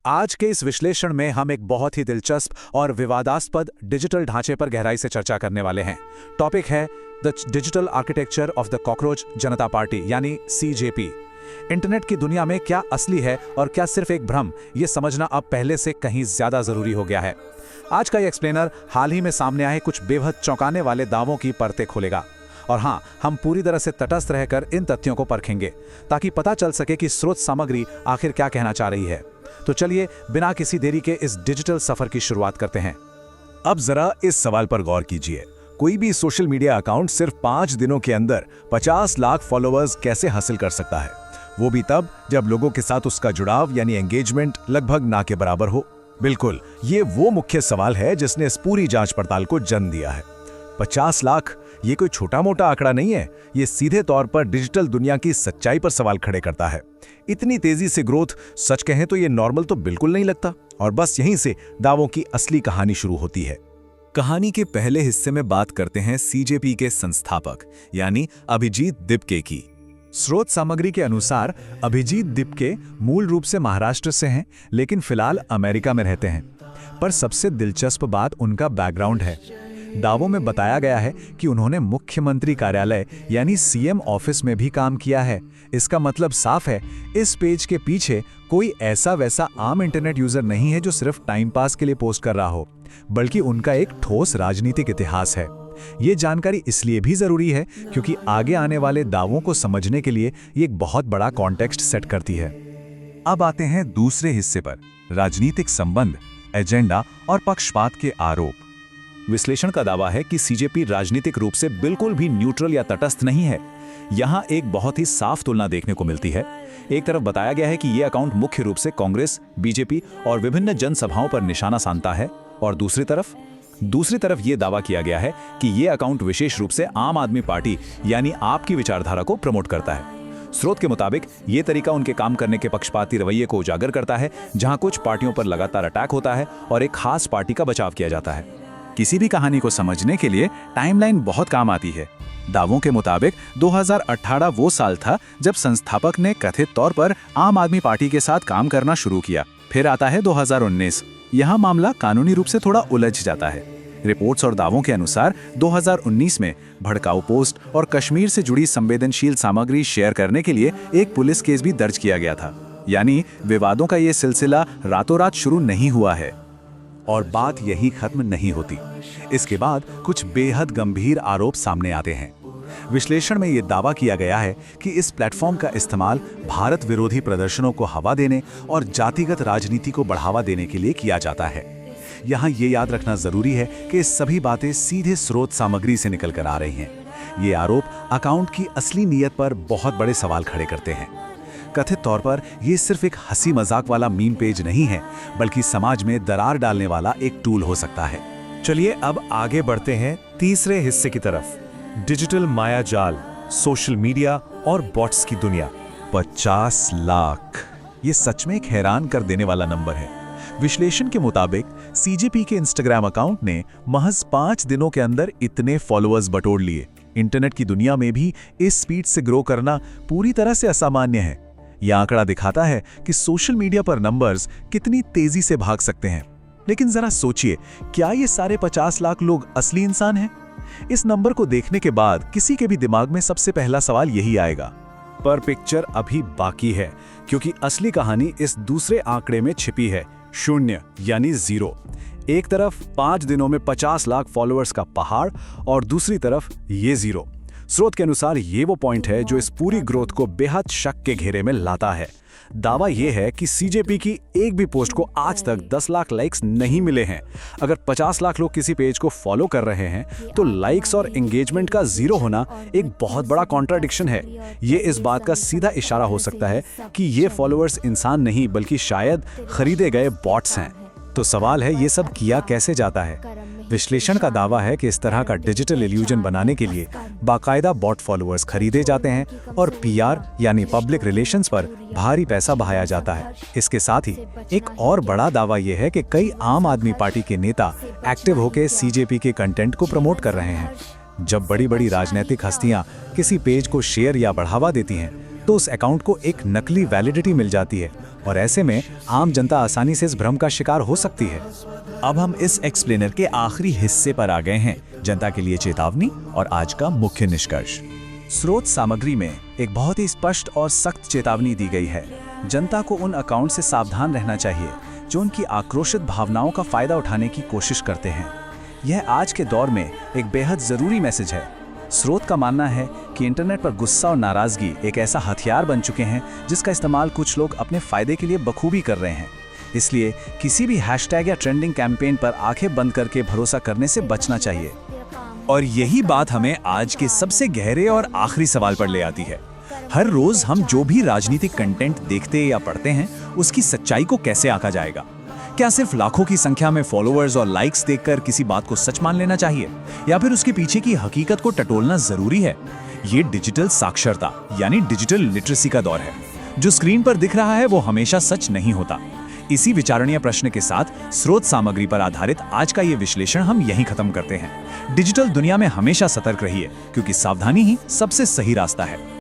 आज के इस विश्लेषण में हम एक बहुत ही दिलचस्प और विवादास्पद डिजिटल ढांचे पर गहराई से चर्चा करने वाले हैं। टॉपिक है the digital architecture of the cockroach Janata party यानी सीजेपी। इंटरनेट की दुनिया में क्या असली है और क्या सिर्फ एक भ्रम, ये समझना अब पहले से कहीं ज्यादा जरूरी हो गया है। आज का ये एक्सप्लेनर हाल ही में सामने आए कुछ बेहद चौंकाने वाले दावों की परतें खोलेगा। और हाँ, हम पूरी तरह से तटस्थ रहकर इन तथ्यों को परखेंगे ताकि पता चल सके कि स्रोत सामग्री आखिर क्या कहना चाह रही है। तो चलिए बिना किसी देरी के इस डिजिटल सफर की शुरुआत करते हैं। अब जरा इस सवाल पर गौर कीजिए, कोई भी सोशल मीडिया अकाउंट सिर्फ 5 दिनों के अंदर 50 लाख फॉलोअर्स कैसे हासिल कर सकता है, वो भी तब जब लोगों के साथ उसका जुड़ाव यानी एंगेजमेंट लगभग ना के बराबर हो। बिल्कुल, ये वो मुख्य सवाल है जिसने इस पूरी जांच पड़ताल को जन्म दिया है। 50 लाख ये कोई छोटा मोटा आंकड़ा नहीं है, ये सीधे तौर पर डिजिटल दुनिया की सच्चाई पर सवाल खड़े करता है। इतनी तेजी से ग्रोथ, सच कहें तो ये नॉर्मल तो बिल्कुल नहीं लगता। और बस यहीं से दावों की असली कहानी शुरू होती है। कहानी के पहले हिस्से में बात करते हैं सीजेपी के संस्थापक यानी अभिजीत दिपके की। स्रोत सामग्री के अनुसार अभिजीत दिपके मूल रूप से महाराष्ट्र से हैं, लेकिन फिलहाल अमेरिका में रहते हैं। पर सबसे दिलचस्प बात उनका बैकग्राउंड है। दावों में बताया गया है कि उन्होंने मुख्यमंत्री कार्यालय यानी सीएम ऑफिस में भी काम किया है। इसका मतलब साफ है, इस पेज के पीछे कोई ऐसा वैसा आम इंटरनेट यूजर नहीं है जो सिर्फ टाइम पास के लिए पोस्ट कर रहा हो, बल्कि उनका एक ठोस राजनीतिक इतिहास है। ये जानकारी इसलिए भी जरूरी है क्योंकि आगे आने वाले दावों को समझने के लिए ये एक बहुत बड़ा कॉन्टेक्स्ट सेट करती है। अब आते हैं दूसरे हिस्से पर, राजनीतिक संबंध, एजेंडा और पक्षपात के आरोप। विश्लेषण का दावा है कि सीजेपी राजनीतिक रूप से बिल्कुल भी न्यूट्रल या तटस्थ नहीं है। यहाँ एक बहुत ही साफ तुलना देखने को मिलती है। एक तरफ बताया गया है कि यह अकाउंट मुख्य रूप से कांग्रेस, बीजेपी और विभिन्न जनसभाओं पर निशाना साधता है, और दूसरी तरफ यह दावा किया गया है कि यह अकाउंट विशेष रूप से आम आदमी पार्टी यानी आप की विचारधारा को प्रमोट करता है। स्रोत के मुताबिक ये तरीका उनके काम करने के पक्षपाती रवैये को उजागर करता है, जहां कुछ पार्टियों पर लगातार अटैक होता है और एक खास पार्टी का बचाव किया जाता है। किसी भी कहानी को समझने के लिए टाइमलाइन बहुत काम आती है। दावों के मुताबिक 2018 वो साल था जब संस्थापक ने कथित तौर पर आम आदमी पार्टी के साथ काम करना शुरू किया। फिर आता है 2019। यहाँ मामला कानूनी रूप से थोड़ा उलझ जाता है। रिपोर्ट्स और दावों के अनुसार 2019 में भड़काऊ पोस्ट और कश्मीर से जुड़ी संवेदनशील सामग्री शेयर करने के लिए एक पुलिस केस भी दर्ज किया गया था। यानी विवादों का ये सिलसिला रातों रात शुरू नहीं हुआ है। और बात यही खत्म नहीं होती। इसके बाद कुछ बेहद गंभीर आरोप सामने आते हैं। विश्लेषण में यह दावा किया गया है कि इस प्लेटफॉर्म का इस्तेमाल भारत विरोधी प्रदर्शनों को हवा देने और जातिगत राजनीति को बढ़ावा देने के लिए किया जाता है। यहाँ ये याद रखना जरूरी है कि ये सभी बातें सीधे स्रोत सामग्री से निकल कर आ रही हैं। ये आरोप अकाउंट की असली नीयत पर बहुत बड़े सवाल खड़े करते हैं। कथित तौर पर यह सिर्फ एक हंसी मजाक वाला मीम पेज नहीं है, बल्कि समाज में दरार डालने वाला एक टूल हो सकता है। चलिए अब आगे बढ़ते हैं तीसरे हिस्से की तरफ, डिजिटल मायाजाल, सोशल मीडिया और बॉट्स की दुनिया। 50 लाख, ये सच में एक हैरान कर देने वाला नंबर है। विश्लेषण के मुताबिक सीजेपी के इंस्टाग्राम अकाउंट ने महज 5 दिनों के अंदर इतने फॉलोअर्स बटोर लिए। इंटरनेट की दुनिया में भी इस स्पीड से ग्रो करना पूरी तरह से असामान्य है। यह आंकड़ा दिखाता है कि सोशल मीडिया पर नंबर्स कितनी तेजी से भाग सकते हैं। लेकिन जरा सोचिए, क्या ये सारे 50 लाख लोग असली इंसान हैं? इस नंबर को देखने के बाद किसी के भी दिमाग में सबसे पहला सवाल यही आएगा। पर पिक्चर अभी बाकी है, क्योंकि असली कहानी इस दूसरे आंकड़े में छिपी है, 0 यानी 0। एक तरफ 5 दिनों में 50 लाख फॉलोअर्स का पहाड़ और दूसरी तरफ ये 0। स्रोत के अनुसार ये वो पॉइंट है जो इस पूरी ग्रोथ को बेहद शक के घेरे में लाता है। दावा यह है कि सीजेपी की एक भी पोस्ट को आज तक 10 लाख लाइक्स नहीं मिले हैं। अगर 50 लाख लोग किसी पेज को फॉलो कर रहे हैं तो लाइक्स और एंगेजमेंट का 0 होना एक बहुत बड़ा कॉन्ट्राडिक्शन है। ये इस बात का सीधा इशारा हो सकता है कि ये फॉलोअर्स इंसान नहीं बल्कि शायद खरीदे गए बॉट्स हैं। तो सवाल है, ये सब किया कैसे जाता है? विश्लेषण का दावा है कि इस तरह का डिजिटल इल्यूजन बनाने के लिए बाकायदा बॉट फॉलोअर्स खरीदे जाते हैं और पीआर यानी पब्लिक रिलेशंस पर भारी पैसा बहाया जाता है। इसके साथ ही एक और बड़ा दावा यह है कि कई आम आदमी पार्टी के नेता एक्टिव होकर सीजेपी के कंटेंट को प्रमोट कर रहे हैं। जब बड़ी बड़ी राजनीतिक हस्तियां किसी पेज को शेयर या बढ़ावा देती हैं तो उस अकाउंट को एक नकली वैलिडिटी मिल जाती है और ऐसे में आम जनता आसानी से इस भ्रम का शिकार हो सकती है। अब हम इस एक्सप्लेनर के आखिरी हिस्से पर आ गए हैं, जनता के लिए चेतावनी और आज का मुख्य निष्कर्ष। स्रोत सामग्री में एक बहुत ही स्पष्ट और सख्त चेतावनी दी गई है। जनता को उन अकाउंट से सावधान रहना चाहिए जो उनकी आक्रोशित भावनाओं का फायदा उठाने की कोशिश करते हैं। यह आज के दौर में एक बेहद जरूरी मैसेज है। स्रोत का मानना है कि इंटरनेट पर गुस्सा और नाराजगी एक ऐसा हथियार बन चुके हैं जिसका इस्तेमाल कुछ लोग अपने फायदे के लिए बखूबी कर रहे हैं। इसलिए किसी भी हैशटैग या ट्रेंडिंग कैंपेन पर आंखें बंद करके भरोसा करने से बचना चाहिए। और यही बात हमें आज के सबसे गहरे और आखिरी सवाल पर ले आती है। हर रोज हम जो भी राजनीतिक कंटेंट देखते या पढ़ते हैं, उसकी सच्चाई को कैसे आंका जाएगा? क्या सिर्फ लाखों की संख्या में फॉलोअर्स और लाइक्स देखकर किसी बात को सच मान लेना चाहिए, या फिर उसके पीछे की हकीकत को टटोलना जरूरी है? ये डिजिटल साक्षरता यानी डिजिटल लिटरेसी का दौर है। जो स्क्रीन पर दिख रहा है वो हमेशा सच नहीं होता। इसी विचारणीय प्रश्न के साथ स्रोत सामग्री पर आधारित आज का ये विश्लेषण हम यहीं खत्म करते हैं। डिजिटल दुनिया में हमेशा सतर्क रहिए, क्योंकि सावधानी ही सबसे सही रास्ता है।